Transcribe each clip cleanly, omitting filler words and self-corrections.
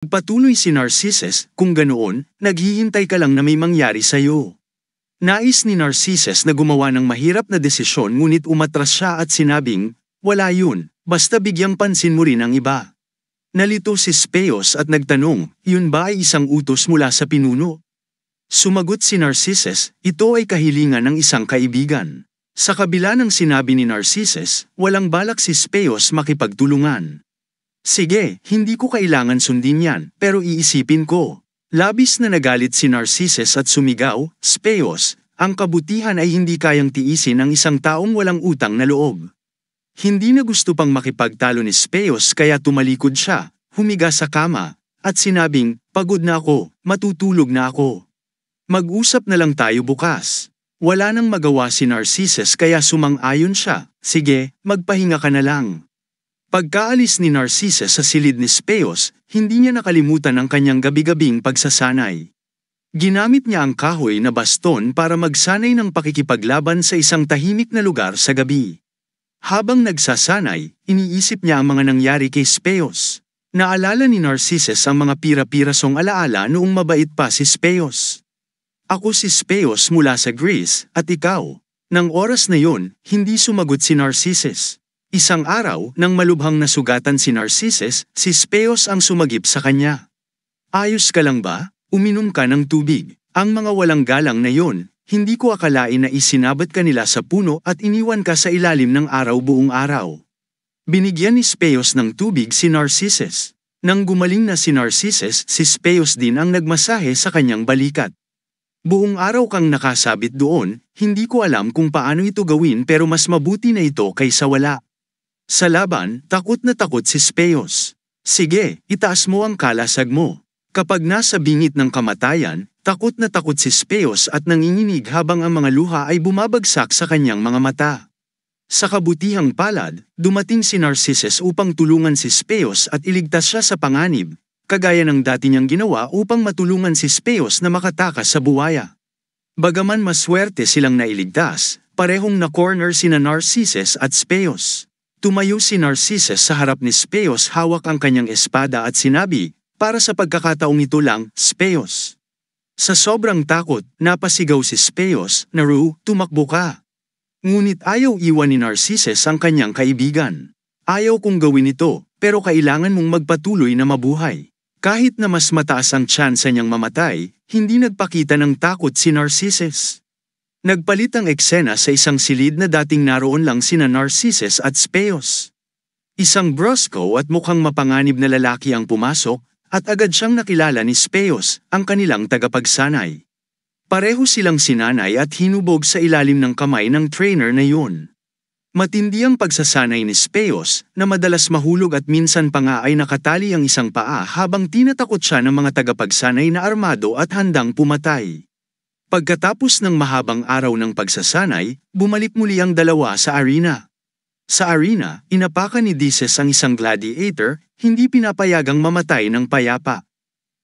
Patuloy si Narcissus, kung ganoon, naghihintay ka lang na may mangyari sa'yo. Nais ni Narcissus na gumawa ng mahirap na desisyon ngunit umatras siya at sinabing, wala yun, basta bigyang pansin mo rin ang iba. Nalito si Speos at nagtanong, yun ba ay isang utos mula sa pinuno? Sumagot si Narcissus, ito ay kahilingan ng isang kaibigan. Sa kabila ng sinabi ni Narcissus, walang balak si Speos makipagtulungan. Sige, hindi ko kailangan sundin yan, pero iisipin ko. Labis na nagalit si Narcissus at sumigaw, Speos, ang kabutihan ay hindi kayang tiisin ng isang taong walang utang na loob. Hindi na gusto pang makipagtalo ni Speos kaya tumalikod siya, humiga sa kama, at sinabing, pagod na ako, matutulog na ako. Mag-usap na lang tayo bukas. Wala nang magawa si Narcissus kaya sumang-ayon siya, sige, magpahinga ka na lang. Pagkaalis ni Narcissus sa silid ni Speos, hindi niya nakalimutan ang kanyang gabi-gabing pagsasanay. Ginamit niya ang kahoy na baston para magsanay ng pakikipaglaban sa isang tahimik na lugar sa gabi. Habang nagsasanay, iniisip niya ang mga nangyari kay Speos. Naalala ni Narcissus ang mga pira-pirasong alaala noong mabait pa si Speos. Ako si Speos mula sa Greece, at ikaw. Nang oras na yon, hindi sumagot si Narcissus. Isang araw, nang malubhang nasugatan si Narcissus, si Speos ang sumagip sa kanya. Ayos ka lang ba? Uminom ka ng tubig. Ang mga walang galang na yon, hindi ko akalain na isinabat ka nila sa puno at iniwan ka sa ilalim ng araw buong araw. Binigyan ni Speos ng tubig si Narcissus. Nang gumaling na si Narcissus, si Speos din ang nagmasahe sa kanyang balikat. Buong araw kang nakasabit doon, hindi ko alam kung paano ito gawin pero mas mabuti na ito kaysa wala. Sa laban, takot na takot si Speos. Sige, itaas mo ang kalasag mo. Kapag nasa bingit ng kamatayan, takot na takot si Speos at nanginginig habang ang mga luha ay bumabagsak sa kanyang mga mata. Sa kabutihang palad, dumating si Narcissus upang tulungan si Speos at iligtas siya sa panganib, kagaya ng dati niyang ginawa upang matulungan si Speos na makatakas sa buwaya. Bagaman maswerte silang nailigtas, parehong na-corner sina Narcissus at Speos. Tumayo si Narcissus sa harap ni Speos hawak ang kanyang espada at sinabi, para sa pagkakataong ito lang, Speos. Sa sobrang takot, napasigaw si Speos, Naru, tumakbo ka. Ngunit ayaw iwan ni Narcissus ang kanyang kaibigan. Ayaw kong gawin ito, pero kailangan mong magpatuloy na mabuhay. Kahit na mas mataas ang tsansa niyang mamatay, hindi nagpakita ng takot si Narcissus. Nagpalit ang eksena sa isang silid na dating naroon lang sina Narcissus at Speos. Isang brusko at mukhang mapanganib na lalaki ang pumasok, at agad siyang nakilala ni Speos, ang kanilang tagapagsanay. Pareho silang sinanay at hinubog sa ilalim ng kamay ng trainer na yun. Matindi ang pagsasanay ni Speos, na madalas mahulog at minsan pa nga ay nakatali ang isang paa habang tinatakot siya ng mga tagapagsanay na armado at handang pumatay. Pagkatapos ng mahabang araw ng pagsasanay, bumalik muli ang dalawa sa arena. Sa arena, inapakan ni Dices ang isang gladiator, hindi pinapayagang mamatay ng payapa.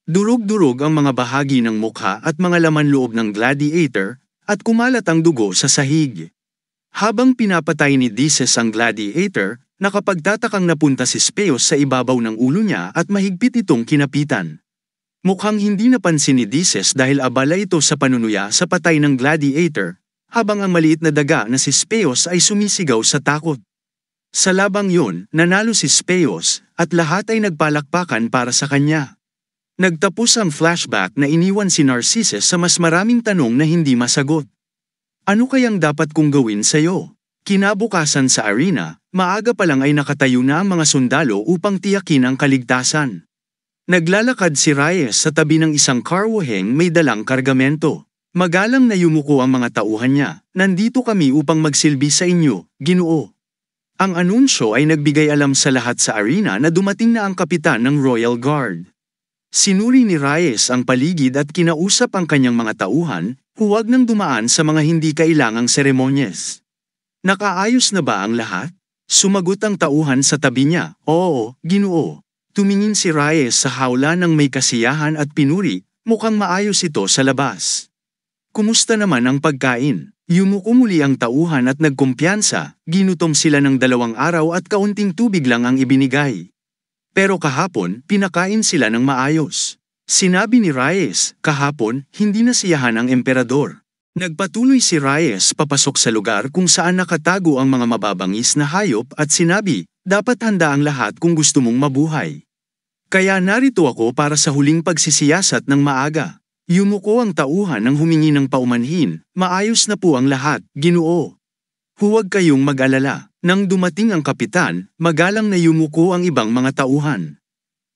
Durog-durog ang mga bahagi ng mukha at mga laman loob ng gladiator, at kumalat ang dugo sa sahig. Habang pinapatay ni Dices ang gladiator, nakapagtatakang napunta si Speos sa ibabaw ng ulo niya at mahigpit itong kinapitan. Mukhang hindi napansin ni Dices dahil abala ito sa panunuya sa patay ng gladiator, habang ang maliit na daga na si Speos ay sumisigaw sa takot. Sa labang yun, nanalo si Speos, at lahat ay nagpalakpakan para sa kanya. Nagtapos ang flashback na iniwan si Narcissus sa mas maraming tanong na hindi masagot. Ano kayang dapat kong gawin sa'yo? Kinabukasan sa arena, maaga pa lang ay nakatayo na ang mga sundalo upang tiyakin ang kaligtasan. Naglalakad si Reyes sa tabi ng isang karwaheng may dalang kargamento. Magalang na yumuko ang mga tauhan niya, nandito kami upang magsilbi sa inyo, Ginoo. Ang anunsyo ay nagbigay alam sa lahat sa arena na dumating na ang kapitan ng Royal Guard. Sinuri ni Reyes ang paligid at kinausap ang kanyang mga tauhan, huwag nang dumaan sa mga hindi kailangang seremonyas. Nakaayos na ba ang lahat? Sumagot ang tauhan sa tabi niya, Oo, Ginoo. Tumingin si Reyes sa hawla ng may kasiyahan at pinuri, mukhang maayos ito sa labas. Kumusta naman ang pagkain? Yumuko muli ang tauhan at nagkumpiyansa, ginutom sila ng 2 araw at kaunting tubig lang ang ibinigay. Pero kahapon, pinakain sila ng maayos. Sinabi ni Reyes, kahapon, hindi nasiyahan ang emperador. Nagpatuloy si Reyes papasok sa lugar kung saan nakatago ang mga mababangis na hayop at sinabi, dapat handa ang lahat kung gusto mong mabuhay. Kaya narito ako para sa huling pagsisiyasat ng maaga. Yumuko ang tauhan nang humingi ng paumanhin, maayos na po ang lahat, Ginoo. Huwag kayong mag-alala. Nang dumating ang kapitan, magalang na yumuko ang ibang mga tauhan.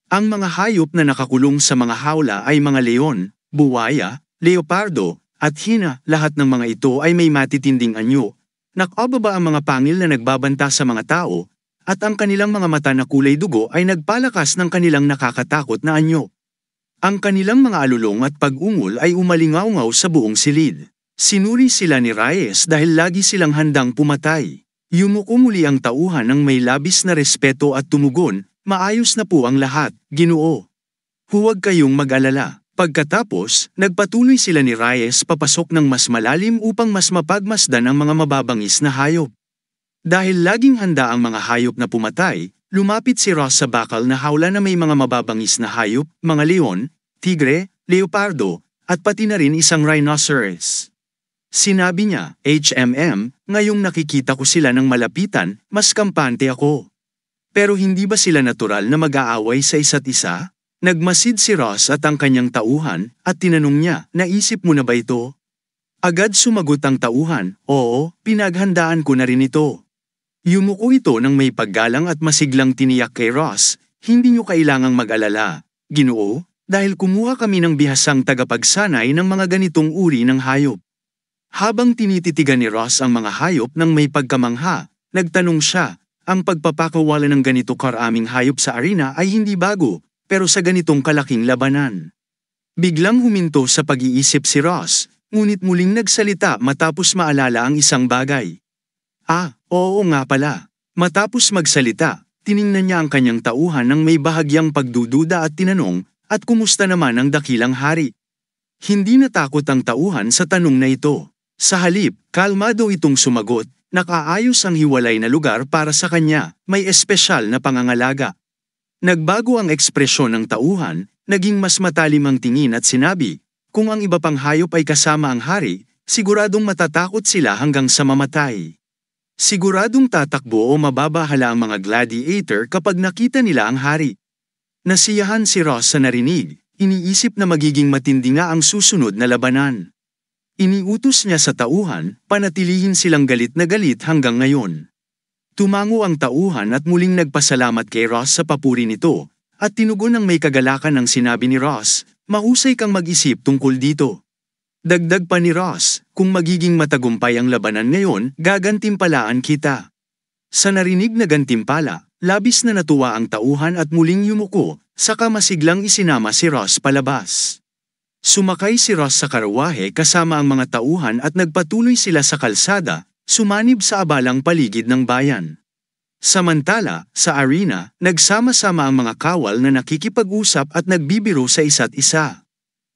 Ang mga hayop na nakakulong sa mga hawla ay mga leon, buwaya, leopardo, at hina. Lahat ng mga ito ay may matitinding anyo. Nakababa ang mga pangil na nagbabanta sa mga tao, at ang kanilang mga mata na kulay dugo ay nagpalakas ng kanilang nakakatakot na anyo. Ang kanilang mga alulong at pag-ungol ay umalingaw-ngaw sa buong silid. Sinuri sila ni Reyes dahil lagi silang handang pumatay. Yumuko muli ang tauhan ng may labis na respeto at tumugon, maayos na po ang lahat, Ginoo. Huwag kayong mag-alala. Pagkatapos, nagpatuloy sila ni Reyes papasok ng mas malalim upang mas mapagmasdan ang mga mababangis na hayop. Dahil laging handa ang mga hayop na pumatay, lumapit si Ross sa bakal na hawla na may mga mababangis na hayop, mga leon, tigre, leopardo, at pati na rin isang rhinoceros. Sinabi niya, ngayong nakikita ko sila ng malapitan, mas kampante ako. Pero hindi ba sila natural na mag-aaway sa isa't isa? Nagmasid si Ross at ang kanyang tauhan, at tinanong niya, naisip mo na ba ito? Agad sumagot ang tauhan, oo, pinaghandaan ko na rin ito. Yumuko ito ng may paggalang at masiglang tiniyak kay Ross, hindi niyo kailangang mag-alala, Ginoo, dahil kumuha kami ng bihasang tagapagsanay ng mga ganitong uri ng hayop. Habang tinititigan ni Ross ang mga hayop ng may pagkamangha, nagtanong siya, ang pagpapakawala ng ganito karaming hayop sa arena ay hindi bago, pero sa ganitong kalaking labanan. Biglang huminto sa pag-iisip si Ross, ngunit muling nagsalita matapos maalala ang isang bagay. Oo nga pala. Matapos magsalita, tiningnan niya ang kanyang tauhan ng may bahagyang pagdududa at tinanong, at kumusta naman ang dakilang hari? Hindi natakot ang tauhan sa tanong na ito. Sa halip, kalmado itong sumagot, nakaayos ang hiwalay na lugar para sa kanya, may espesyal na pangangalaga. Nagbago ang ekspresyon ng tauhan, naging mas matalim ang tingin at sinabi, kung ang iba pang hayop ay kasama ang hari, siguradong matatakot sila hanggang sa mamatay. Siguradong tatakbo o mababahala ang mga gladiator kapag nakita nila ang hari. Nasiyahan si Ross sa narinig, iniisip na magiging matindi nga ang susunod na labanan. Iniutos niya sa tauhan, panatilihin silang galit na galit hanggang ngayon. Tumango ang tauhan at muling nagpasalamat kay Ross sa papuri nito, at tinugon ng may kagalakan ang sinabi ni Ross, mahusay kang mag-isip tungkol dito. Dagdag pa ni Ross, kung magiging matagumpay ang labanan ngayon, gagantimpalaan kita. Sa narinig na gantimpala, labis na natuwa ang tauhan at muling yumuko, saka masiglang isinama si Ross palabas. Sumakay si Ross sa karawahe kasama ang mga tauhan at nagpatuloy sila sa kalsada, sumanib sa abalang paligid ng bayan. Samantala, sa arena, nagsama-sama ang mga kawal na nakikipag-usap at nagbibiro sa isa't isa.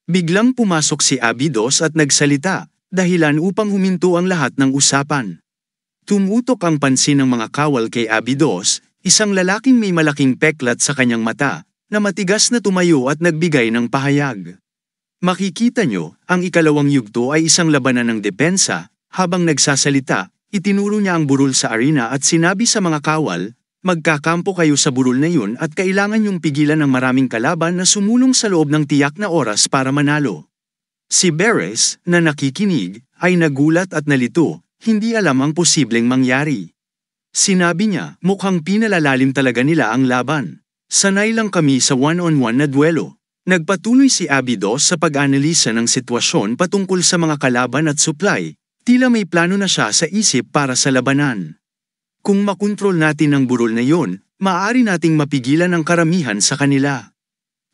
Biglang pumasok si Abydos at nagsalita, dahilan upang huminto ang lahat ng usapan. Tumutok ang pansin ng mga kawal kay Abydos, isang lalaking may malaking peklat sa kanyang mata, na matigas na tumayo at nagbigay ng pahayag. Makikita nyo, ang ikalawang yugto ay isang labanan ng depensa, habang nagsasalita, itinuro niya ang burol sa arena at sinabi sa mga kawal, magkakampo kayo sa burol na yun at kailangan yung pigilan ng maraming kalaban na sumulong sa loob ng tiyak na oras para manalo. Si Beres, na nakikinig, ay nagulat at nalito, hindi alam ang posibleng mangyari. Sinabi niya, mukhang pinalalalim talaga nila ang laban. Sanay lang kami sa one-on-one na duelo. Nagpatuloy si Abydos sa pag-analisa ng sitwasyon patungkol sa mga kalaban at supply, tila may plano na siya sa isip para sa labanan. Kung makontrol natin ang burol na yon, maaari nating mapigilan ang karamihan sa kanila.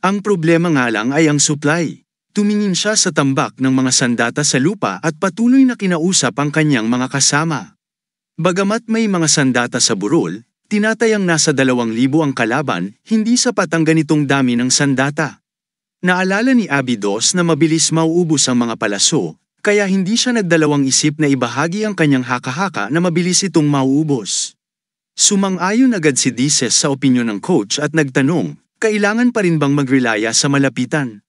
Ang problema nga lang ay ang supply. Tumingin siya sa tambak ng mga sandata sa lupa at patuloy na kinausap ang kanyang mga kasama. Bagamat may mga sandata sa burol, tinatayang nasa 2,000 ang kalaban, hindi sapat ang ganitong dami ng sandata. Naalala ni Abydos na mabilis mauubos ang mga palaso, kaya hindi siya nagdalawang isip na ibahagi ang kanyang haka-haka na mabilis itong mauubos. Sumang-ayon agad si Dices sa opinyon ng coach at nagtanong, kailangan pa rin bang magrelaya sa malapitan?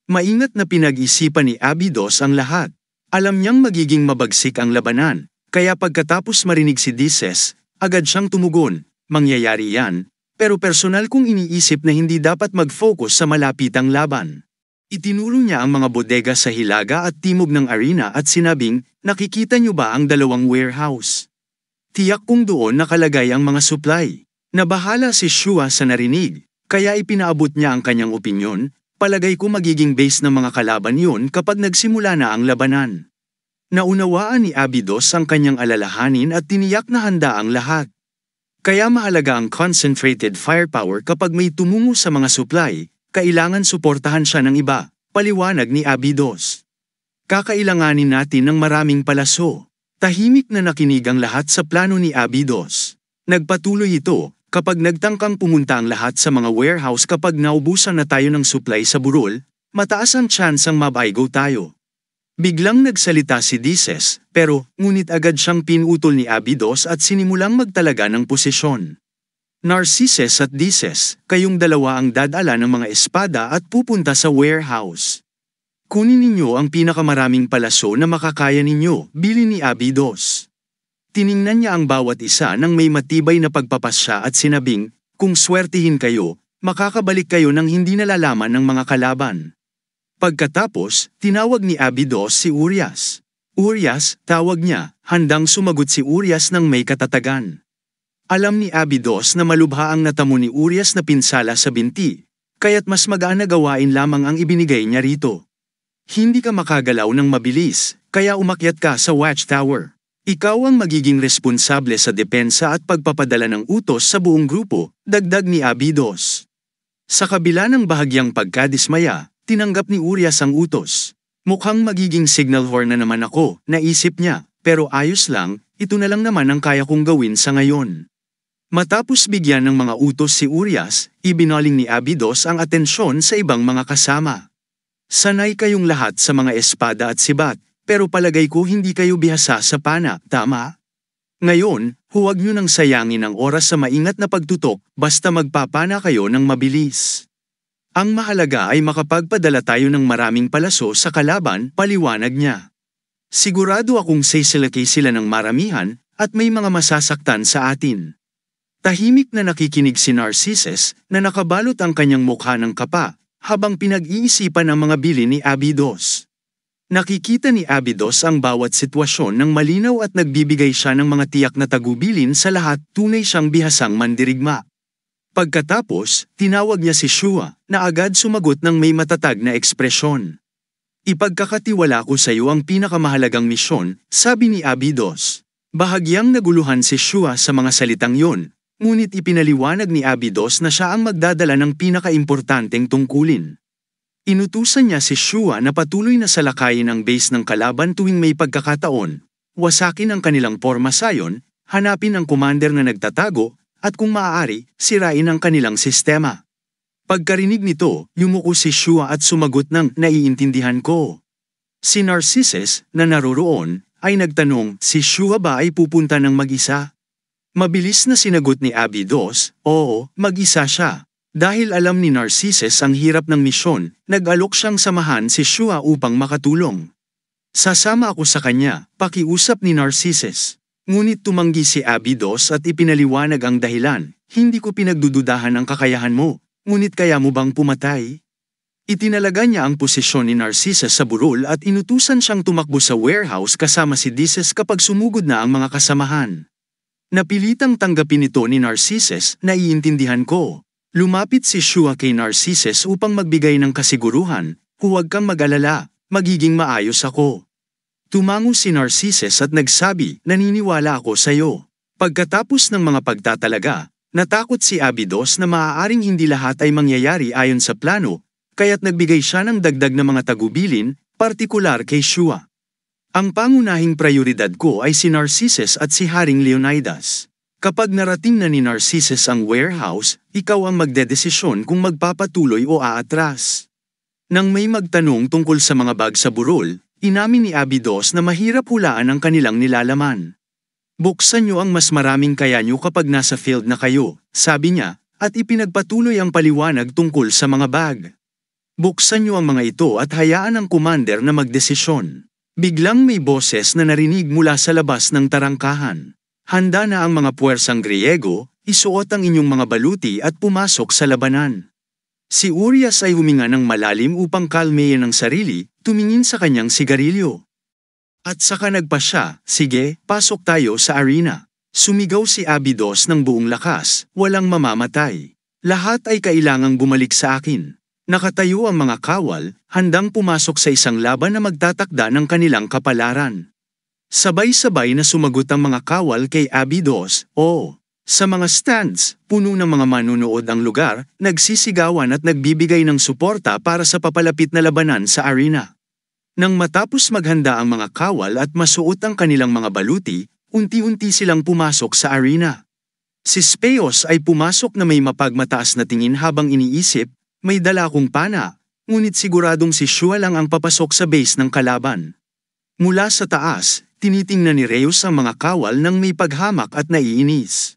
Maingat na pinag-isipan ni Abydos ang lahat. Alam niyang magiging mabagsik ang labanan, kaya pagkatapos marinig si Dices, agad siyang tumugon, mangyayari yan, pero personal kong iniisip na hindi dapat mag-focus sa malapitang laban. Itinuro niya ang mga bodega sa hilaga at timog ng arena at sinabing, nakikita niyo ba ang dalawang warehouse? Tiyak kong doon nakalagay ang mga supply. Nabahala si Shua sa narinig, kaya ipinaabot niya ang kanyang opinyon, palagay ko magiging base ng mga kalaban yun kapag nagsimula na ang labanan. Naunawaan ni Abydos ang kanyang alalahanin at tiniyak na handa ang lahat. Kaya mahalaga ang concentrated firepower kapag may tumungo sa mga supply, kailangan suportahan siya ng iba, paliwanag ni Abydos. Kakailanganin natin ng maraming palaso. Tahimik na nakinig ang lahat sa plano ni Abydos. Nagpatuloy ito, kapag nagtangkang pumunta ang lahat sa mga warehouse kapag naubusan na tayo ng supply sa burol, mataas ang tsansang mabaigo tayo. Biglang nagsalita si Dices, pero ngunit agad siyang pinutol ni Abydos at sinimulang magtalaga ng posisyon. Narcissus at Dices, kayong dalawa ang dadala ng mga espada at pupunta sa warehouse. Kunin ninyo ang pinakamaraming palaso na makakaya ninyo, bilin ni Abydos. Tiningnan niya ang bawat isa nang may matibay na pagpapasya at sinabing, kung swertihin kayo, makakabalik kayo nang hindi nalalaman ng mga kalaban. Pagkatapos, tinawag ni Abydos si Urias. Urias, tawag niya, handang sumagot si Urias ng may katatagan. Alam ni Abydos na malubha ang natamo ni Urias na pinsala sa binti, kaya't mas magaan na gawain lamang ang ibinigay niya rito. Hindi ka makagalaw ng mabilis, kaya umakyat ka sa watchtower. Ikaw ang magiging responsable sa depensa at pagpapadala ng utos sa buong grupo, dagdag ni Abydos. Sa kabila ng bahagyang pagkadismaya, tinanggap ni Urias ang utos. Mukhang magiging signal horn na naman ako, naisip niya, pero ayos lang, ito na lang naman ang kaya kong gawin sa ngayon. Matapos bigyan ng mga utos si Urias, ibinaling ni Abydos ang atensyon sa ibang mga kasama. Sanay kayong lahat sa mga espada at sibat, pero palagay ko hindi kayo bihasa sa pana, tama? Ngayon, huwag niyo nang sayangin ang oras sa maingat na pagtutok, basta magpapana kayo ng mabilis. Ang mahalaga ay makapagpadala tayo ng maraming palaso sa kalaban, paliwanag niya. Sigurado akong sisilakay sila ng maramihan, at may mga masasaktan sa atin. Tahimik na nakikinig si Narcissus na nakabalot ang kanyang mukha ng kapa habang pinag-iisipan ang mga bilin ni Abydos. Nakikita ni Abydos ang bawat sitwasyon ng malinaw at nagbibigay siya ng mga tiyak na tagubilin sa lahat, tunay siyang bihasang mandirigma. Pagkatapos, tinawag niya si Shua na agad sumagot ng may matatag na ekspresyon. Ipagkakatiwala ko sa iyo ang pinakamahalagang misyon, sabi ni Abydos. Bahagyang naguluhan si Shua sa mga salitang yon. Ngunit ipinaliwanag ni Abydos na siya ang magdadala ng pinakaimportanteng tungkulin. Inutusan niya si Shua na patuloy na salakayin ang base ng kalaban tuwing may pagkakataon, wasakin ang kanilang pormasayon, hanapin ang commander na nagtatago, at kung maaari, sirain ang kanilang sistema. Pagkarinig nito, yumuko si Shua at sumagot ng naiintindihan ko. Si Narcissus, na naroroon, ay nagtanong, si Shua ba ay pupunta ng mag-isa? Mabilis na sinagot ni Abydos, oo, mag-isa siya. Dahil alam ni Narcissus ang hirap ng misyon, nag-alok siyang samahan si Shua upang makatulong. Sasama ako sa kanya, pakiusap ni Narcissus. Ngunit tumanggi si Abydos at ipinaliwanag ang dahilan, hindi ko pinagdududahan ang kakayahan mo, ngunit kaya mo bang pumatay? Itinalaga niya ang posisyon ni Narcissus sa burol at inutusan siyang tumakbo sa warehouse kasama si Dices kapag sumugod na ang mga kasamahan. Napilitang tanggapin ito ni Narcissus, naiintindihan ko. Lumapit si Shua kay Narcissus upang magbigay ng kasiguruhan, huwag kang mag-alala, magiging maayos ako. Tumango si Narcissus at nagsabi, naniniwala ako sa iyo. Pagkatapos ng mga pagtatalaga, natakot si Abydos na maaaring hindi lahat ay mangyayari ayon sa plano, kaya't nagbigay siya ng dagdag na mga tagubilin, partikular kay Shua. Ang pangunahing prioridad ko ay si Narcissus at si Haring Leonidas. Kapag narating na ni Narcissus ang warehouse, ikaw ang magdedesisyon kung magpapatuloy o aatras. Nang may magtanong tungkol sa mga bag sa burol, inamin ni Abydos na mahirap hulaan ang kanilang nilalaman. Buksan niyo ang mas maraming kaya niyo kapag nasa field na kayo, sabi niya, at ipinagpatuloy ang paliwanag tungkol sa mga bag. Buksan niyo ang mga ito at hayaan ang commander na magdesisyon. Biglang may boses na narinig mula sa labas ng tarangkahan. Handa na ang mga puwersang Griego, isuot ang inyong mga baluti at pumasok sa labanan. Si Urias ay huminga ng malalim upang kalmeyin ang sarili, tumingin sa kanyang sigarilyo. At saka nagpa siya, sige, pasok tayo sa arena. Sumigaw si Abydos ng buong lakas, walang mamamatay. Lahat ay kailangang bumalik sa akin. Nakatayo ang mga kawal, handang pumasok sa isang laban na magtatakda ng kanilang kapalaran. Sabay-sabay na sumagot ang mga kawal kay Abydos, oo. Sa mga stands, puno ng mga manunood ang lugar, nagsisigawan at nagbibigay ng suporta para sa papalapit na labanan sa arena. Nang matapos maghanda ang mga kawal at masuot ang kanilang mga baluti, unti-unti silang pumasok sa arena. Si Speos ay pumasok na may mapagmataas na tingin habang iniisip, may dala akong pana, ngunit siguradong si Shua lang ang papasok sa base ng kalaban. Mula sa taas, tinitingnan ni Reus ang mga kawal nang may paghamak at naiinis.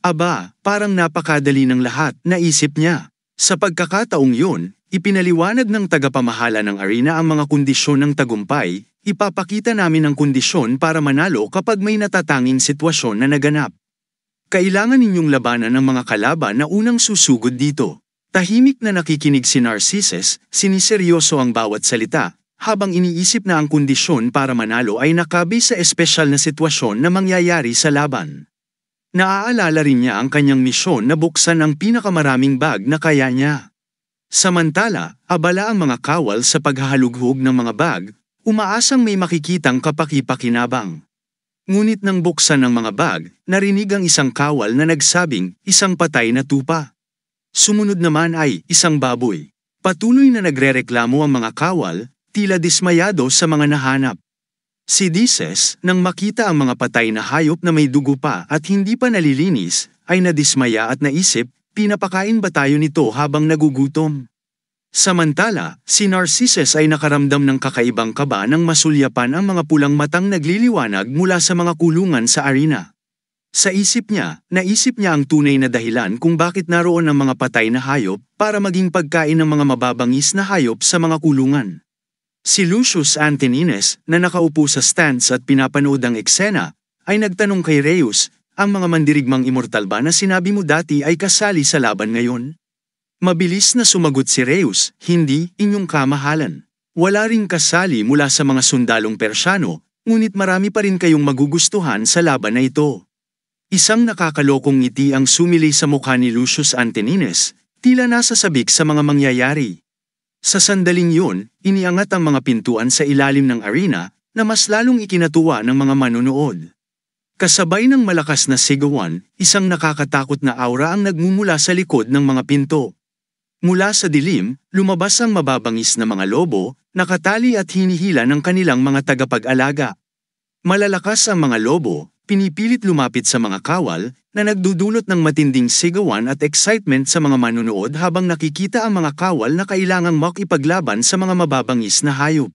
Aba, parang napakadali ng lahat, naisip niya. Sa pagkakataong yun, ipinaliwanag ng tagapamahala ng arena ang mga kondisyon ng tagumpay, ipapakita namin ang kondisyon para manalo kapag may natatanging sitwasyon na naganap. Kailangan ninyong labanan ang mga kalaban na unang susugod dito. Tahimik na nakikinig si Narcissus, siniseryoso ang bawat salita, habang iniisip na ang kondisyon para manalo ay nakabi sa espesyal na sitwasyon na mangyayari sa laban. Naaalala rin niya ang kanyang misyon na buksan ang pinakamaraming bag na kaya niya. Samantala, abala ang mga kawal sa paghahalughog ng mga bag, umaasang may makikitang kapaki-pakinabang. Ngunit nang buksan ang mga bag, narinig ang isang kawal na nagsabing, isang patay na tupa. Sumunod naman ay, isang baboy. Patuloy na nagrereklamo ang mga kawal, tila dismayado sa mga nahanap. Si Dices, nang makita ang mga patay na hayop na may dugo pa at hindi pa nalilinis, ay nadismaya at naisip, pinapakain ba tayo nito habang nagugutom? Samantala, si Narcissus ay nakaramdam ng kakaibang kaba nang masulyapan ang mga pulang matang nagliliwanag mula sa mga kulungan sa arena. Sa isip niya, naisip niya ang tunay na dahilan kung bakit naroon ang mga patay na hayop para maging pagkain ng mga mababangis na hayop sa mga kulungan. Si Lucius Antonines, na nakaupo sa stands at pinapanood ang eksena, ay nagtanong kay Reus, ang mga mandirigmang immortal ba na sinabi mo dati ay kasali sa laban ngayon? Mabilis na sumagot si Reus, hindi, inyong kamahalan. Wala ring kasali mula sa mga sundalong Persyano, ngunit marami pa rin kayong magugustuhan sa laban na ito. Isang nakakalokong ngiti ang sumili sa mukha ni Lucius Antonines, tila nasasabik sa mga mangyayari. Sa sandaling yun, iniangat ang mga pintuan sa ilalim ng arena, na mas lalong ikinatuwa ng mga manunood. Kasabay ng malakas na sigawan, isang nakakatakot na aura ang nagmumula sa likod ng mga pinto. Mula sa dilim, lumabas ang mababangis na mga lobo, nakatali at hinihila ng kanilang mga tagapag-alaga. Malalakas ang mga lobo, pinipilit lumapit sa mga kawal, na nagdudulot ng matinding sigawan at excitement sa mga manunood habang nakikita ang mga kawal na kailangang makipaglaban sa mga mababangis na hayop.